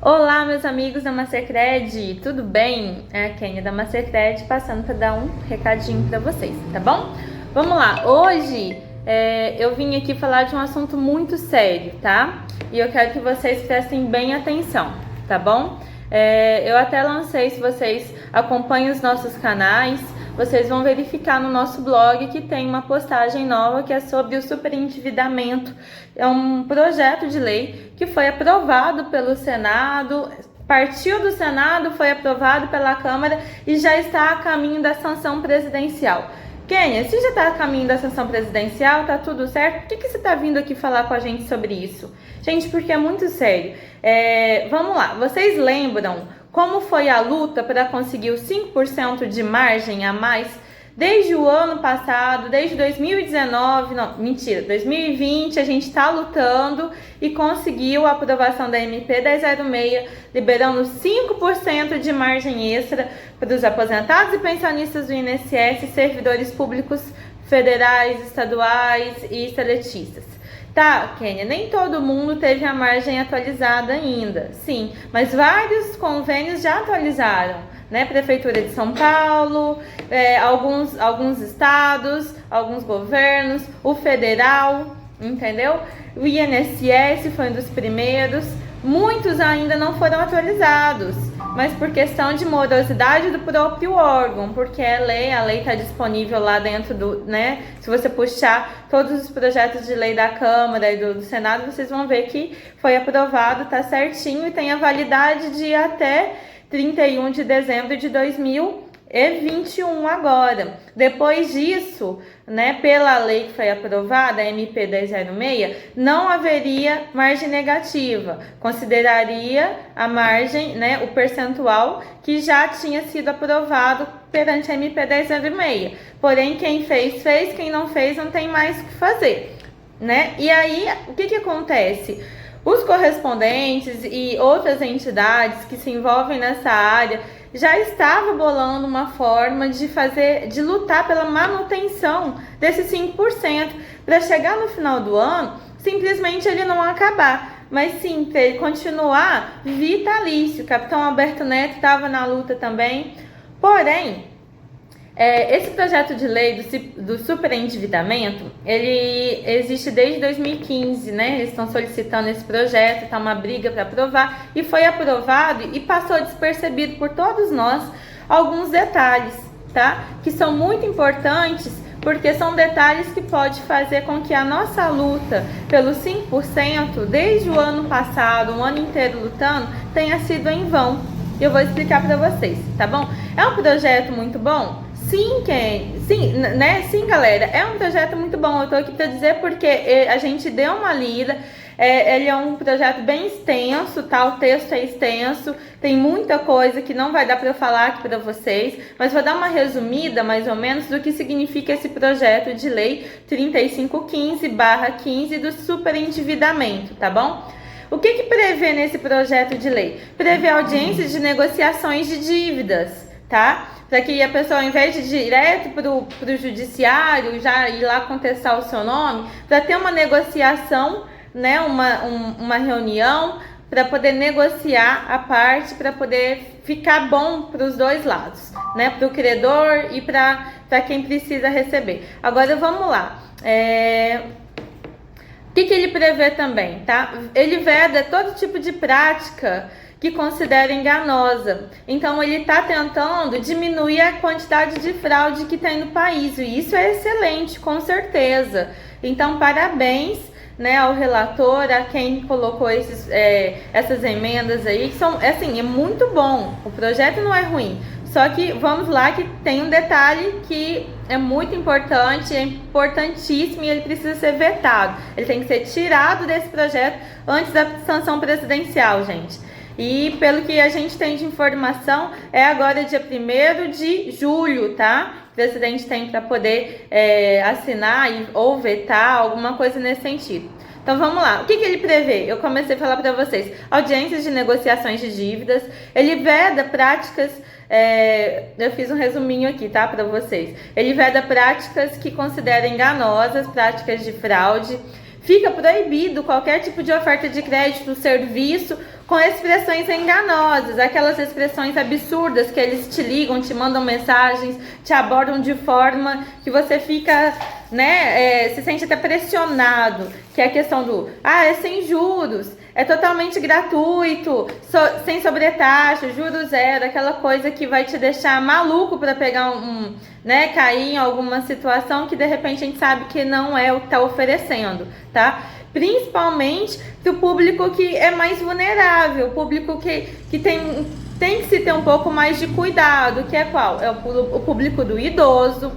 Olá, meus amigos da Mastercred, tudo bem? É a Kênia da Mastercred passando para dar um recadinho para vocês, tá bom? Vamos lá, hoje eu vim aqui falar de um assunto muito sério, tá? E eu quero que vocês prestem bem atenção, tá bom? Eu até lancei, se vocês acompanham os nossos canais, vocês vão verificar no nosso blog que tem uma postagem nova que é sobre o superendividamento. É um projeto de lei que foi aprovado pelo Senado, partiu do Senado, foi aprovado pela Câmara e já está a caminho da sanção presidencial. Kênia, se já está a caminho da sanção presidencial, tá tudo certo? Por que você está vindo aqui falar com a gente sobre isso? Gente, porque é muito sério. Vamos lá, vocês lembram como foi a luta para conseguir os 5% de margem a mais desde o ano passado, desde 2020, a gente está lutando e conseguiu a aprovação da MP 1006, liberando 5% de margem extra para os aposentados e pensionistas do INSS, servidores públicos federais, estaduais e seletistas. Tá, Kênia, nem todo mundo teve a margem atualizada ainda, sim, mas vários convênios já atualizaram, né? Prefeitura de São Paulo, alguns estados, alguns governos, o federal, entendeu? O INSS foi um dos primeiros, muitos ainda não foram atualizados, mas por questão de morosidade do próprio órgão, porque a lei está disponível lá dentro do, né? Se você puxar todos os projetos de lei da Câmara e do Senado, vocês vão ver que foi aprovado, está certinho e tem a validade de até 31 de dezembro de 2021 agora. Depois disso, né, pela lei que foi aprovada, a MP 1006, não haveria margem negativa. Consideraria a margem, né, o percentual que já tinha sido aprovado perante a MP 1006. Porém, quem fez, quem não fez, não tem mais o que fazer, né? E aí, o que acontece? Os correspondentes e outras entidades que se envolvem nessa área já estavam bolando uma forma de lutar pela manutenção desses 5%, para chegar no final do ano, simplesmente ele não acabar, mas sim ele continuar vitalício. O capitão Alberto Neto estava na luta também, porém, esse projeto de lei do superendividamento, ele existe desde 2015, né? Eles estão solicitando esse projeto, está uma briga para aprovar, e foi aprovado e passou despercebido por todos nós alguns detalhes, tá? Que são muito importantes, porque são detalhes que pode fazer com que a nossa luta pelos 5%, desde o ano passado, um ano inteiro lutando, tenha sido em vão. Eu vou explicar para vocês, tá bom? É um projeto muito bom? Sim, sim, galera, é um projeto muito bom. Eu tô aqui para dizer porque a gente deu uma lida. Ele é um projeto bem extenso, tá? O texto é extenso, tem muita coisa que não vai dar para eu falar aqui para vocês, mas vou dar uma resumida, mais ou menos, do que significa esse projeto de lei 3515/15 do superendividamento, tá bom? O que prevê nesse projeto de lei? Prevê audiências de negociações de dívidas, tá? Para que a pessoa, ao invés de ir direto para o judiciário, já ir lá contestar o seu nome, para ter uma negociação, né, uma reunião, para poder negociar a parte, para poder ficar bom para os dois lados, né, para o credor e para quem precisa receber. Agora vamos lá. O que ele prevê também, tá? Ele veda todo tipo de prática que considera enganosa. Então, ele está tentando diminuir a quantidade de fraude que tem no país. E isso é excelente, com certeza. Então, parabéns, né, ao relator, a quem colocou essas emendas aí, que são, assim, é muito bom. O projeto não é ruim. Só que, vamos lá, que tem um detalhe que é muito importante, é importantíssimo e ele precisa ser vetado. Ele tem que ser tirado desse projeto antes da sanção presidencial, gente. E pelo que a gente tem de informação, é agora dia 1º de julho, tá? O presidente tem para poder assinar ou vetar, alguma coisa nesse sentido. Então vamos lá, o que ele prevê? Eu comecei a falar para vocês, audiências de negociações de dívidas, ele veda práticas, eu fiz um resuminho aqui, tá, para vocês. Ele veda práticas que considera enganosas, práticas de fraude, Fica proibido qualquer tipo de oferta de crédito, serviço, com expressões enganosas, aquelas expressões absurdas que eles te ligam, te mandam mensagens, te abordam de forma que você fica, né, se sente até pressionado, que é a questão do, é sem juros, é totalmente gratuito, sem sobretaxa, juros zero, aquela coisa que vai te deixar maluco para pegar né, cair em alguma situação que de repente a gente sabe que não é o que está oferecendo, tá? Principalmente para o público que é mais vulnerável, o público que tem que se ter um pouco mais de cuidado, que é qual? É o público do idoso,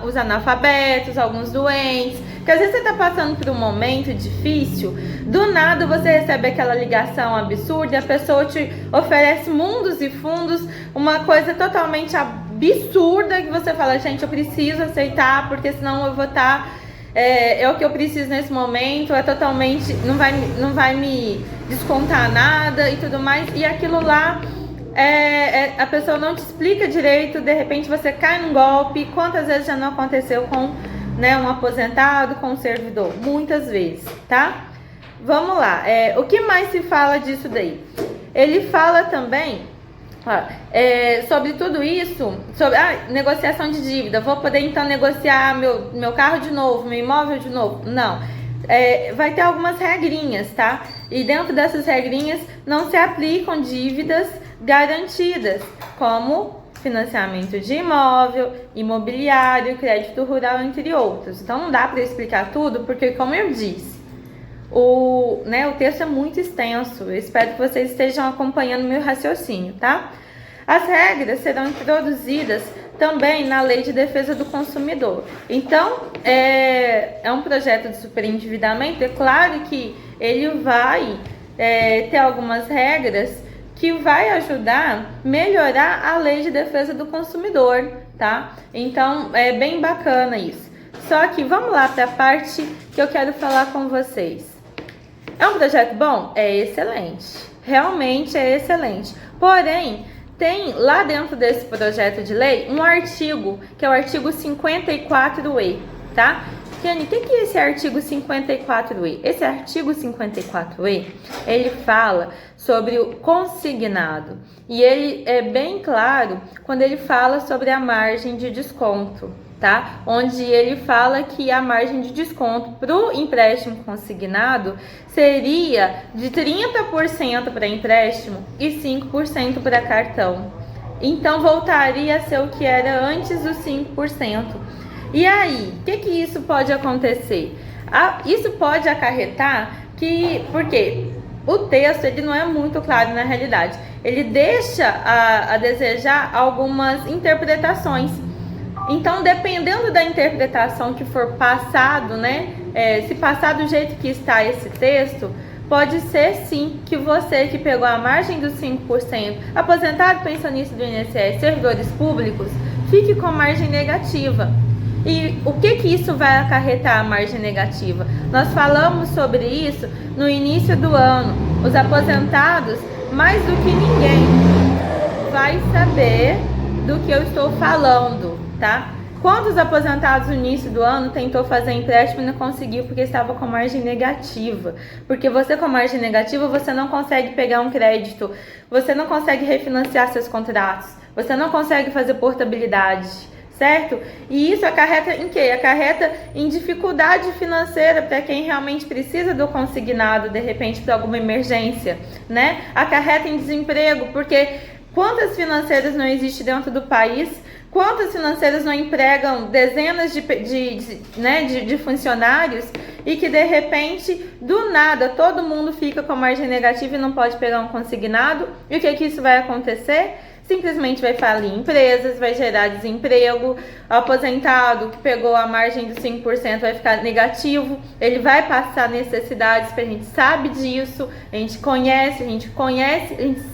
os analfabetos, alguns doentes, que às vezes você está passando por um momento difícil, do nada você recebe aquela ligação absurda e a pessoa te oferece mundos e fundos, uma coisa totalmente absurda que você fala, gente, eu preciso aceitar, porque senão eu vou estar... É o que eu preciso nesse momento, é totalmente, não vai me descontar nada e tudo mais, e aquilo lá, a pessoa não te explica direito, de repente você cai num golpe. Quantas vezes já não aconteceu com, né, um aposentado, com um servidor? Muitas vezes, tá? Vamos lá, o que mais se fala disso daí? Ele fala também... sobre tudo isso, sobre negociação de dívida, vou poder então negociar meu carro de novo, meu imóvel de novo? Não, vai ter algumas regrinhas, tá? E dentro dessas regrinhas não se aplicam dívidas garantidas, como financiamento de imóvel, imobiliário, crédito rural, entre outros. Então não dá para explicar tudo, porque como eu disse, o texto é muito extenso. Eu espero que vocês estejam acompanhando meu raciocínio, tá? As regras serão introduzidas também na Lei de Defesa do Consumidor. Então, é um projeto de superendividamento. É claro que ele vai ter algumas regras que vai ajudar a melhorar a Lei de Defesa do Consumidor, tá? Então, é bem bacana isso. Só que vamos lá para a parte que eu quero falar com vocês. É um projeto bom? É excelente. Realmente é excelente. Porém, tem lá dentro desse projeto de lei um artigo, que é o artigo 54E, tá? Kenny, o que é esse artigo 54E? Esse artigo 54E, ele fala sobre o consignado. E ele é bem claro quando ele fala sobre a margem de desconto, tá? Onde ele fala que a margem de desconto para o empréstimo consignado seria de 30% para empréstimo e 5% para cartão. Então voltaria a ser o que era antes dos 5%. E aí, o que isso pode acontecer? Isso pode acarretar porque o texto ele não é muito claro na realidade. Ele deixa a desejar algumas interpretações. Então, dependendo da interpretação que for passado, né? Se passar do jeito que está esse texto, pode ser sim que você que pegou a margem dos 5%, aposentado, pensionista do INSS, servidores públicos, fique com margem negativa. E o que isso vai acarretar a margem negativa? Nós falamos sobre isso no início do ano. Os aposentados, mais do que ninguém, vai saber do que eu estou falando, tá? Quantos aposentados no início do ano tentou fazer empréstimo e não conseguiu porque estava com margem negativa? Porque você com margem negativa, você não consegue pegar um crédito, você não consegue refinanciar seus contratos, você não consegue fazer portabilidade, certo? E isso acarreta em quê? Acarreta em dificuldade financeira para quem realmente precisa do consignado, de repente, para alguma emergência, né? Acarreta em desemprego, porque quantas financeiras não existem dentro do país? Quantas financeiras não empregam dezenas de funcionários e que de repente, do nada, todo mundo fica com margem negativa e não pode pegar um consignado? E o que isso vai acontecer? Simplesmente vai falir empresas, vai gerar desemprego. O aposentado que pegou a margem dos 5% vai ficar negativo, ele vai passar necessidades, a gente sabe disso, a gente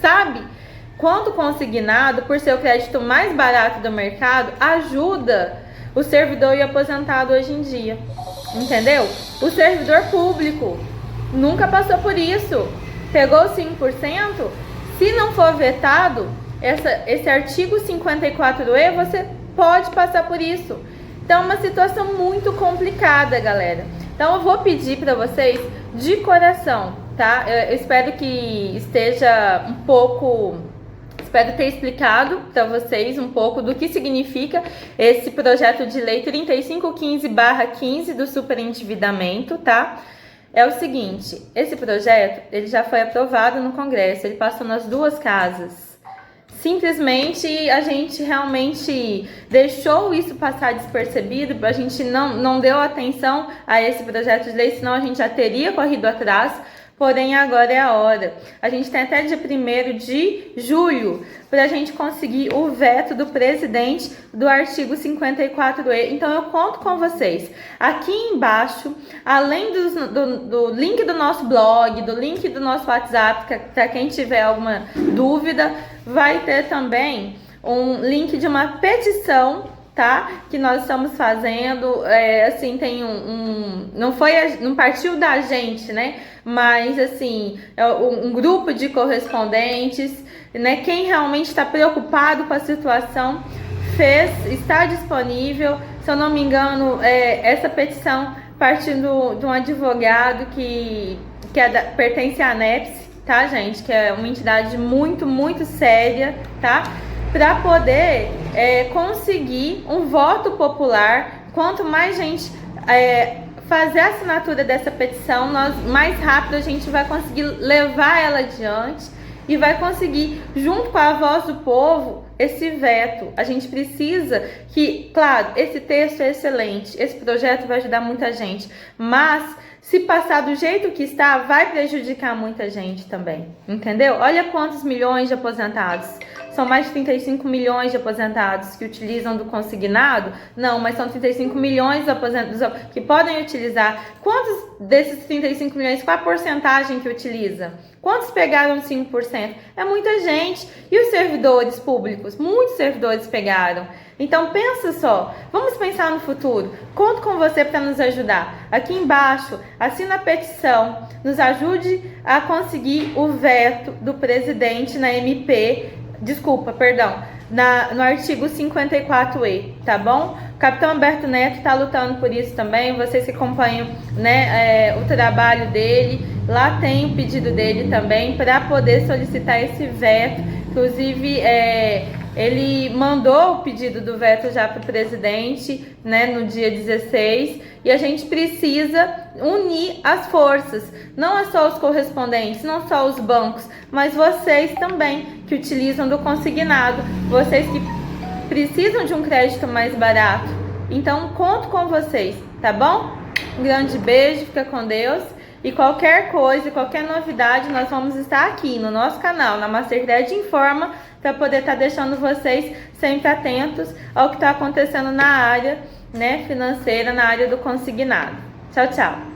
sabe quanto consignado, por ser o crédito mais barato do mercado, ajuda o servidor e o aposentado hoje em dia, entendeu? O servidor público nunca passou por isso, pegou 5%, se não for vetado esse artigo 54E, você pode passar por isso. Então é uma situação muito complicada, galera. Então eu vou pedir para vocês de coração, tá? Eu espero que esteja um pouco... Espero ter explicado para vocês um pouco do que significa esse projeto de lei 3515/15 do superendividamento, tá? É o seguinte, esse projeto, ele já foi aprovado no Congresso, ele passou nas duas casas. Simplesmente a gente realmente deixou isso passar despercebido, a gente não deu atenção a esse projeto de lei, senão a gente já teria corrido atrás. Porém, agora é a hora. A gente tem até dia 1º de julho para a gente conseguir o veto do presidente do artigo 54E. Então, eu conto com vocês. Aqui embaixo, além do link do nosso blog, do link do nosso WhatsApp, para quem tiver alguma dúvida, vai ter também um link de uma petição, tá? Que nós estamos fazendo, assim, tem não partiu da gente, né? Mas, assim, é um grupo de correspondentes, né? Quem realmente está preocupado com a situação está disponível. Se eu não me engano, essa petição partindo de um advogado que pertence à ANEPS, tá, gente? Que é uma entidade muito, muito séria, tá? Para poder conseguir um voto popular. Quanto mais gente fazer a assinatura dessa petição, mais rápido a gente vai conseguir levar ela adiante e vai conseguir, junto com a voz do povo, esse veto. A gente precisa que, claro, esse texto é excelente, esse projeto vai ajudar muita gente, mas se passar do jeito que está, vai prejudicar muita gente também, entendeu? Olha quantos milhões de aposentados. São mais de 35 milhões de aposentados que utilizam do consignado? Não, mas são 35 milhões de aposentados que podem utilizar. Quantos desses 35 milhões, qual a porcentagem que utiliza? Quantos pegaram 5%? É muita gente. E os servidores públicos? Muitos servidores pegaram. Então pensa só, vamos pensar no futuro. Conto com você para nos ajudar. Aqui embaixo, assina a petição, nos ajude a conseguir o veto do presidente na MP, no artigo 54E, tá bom? O Capitão Humberto Neto está lutando por isso também, vocês que acompanham, né, o trabalho dele, lá tem o pedido dele também para poder solicitar esse veto. Inclusive, ele mandou o pedido do veto já para o presidente, né, no dia 16, e a gente precisa unir as forças. Não é só os correspondentes, não só os bancos, mas vocês também que utilizam do consignado, vocês que precisam de um crédito mais barato. Então, conto com vocês, tá bom? Um grande beijo, fica com Deus. E qualquer coisa, qualquer novidade, nós vamos estar aqui no nosso canal, na Mastercred Informa, para poder estar deixando vocês sempre atentos ao que está acontecendo na área, né, financeira, na área do consignado. Tchau, tchau!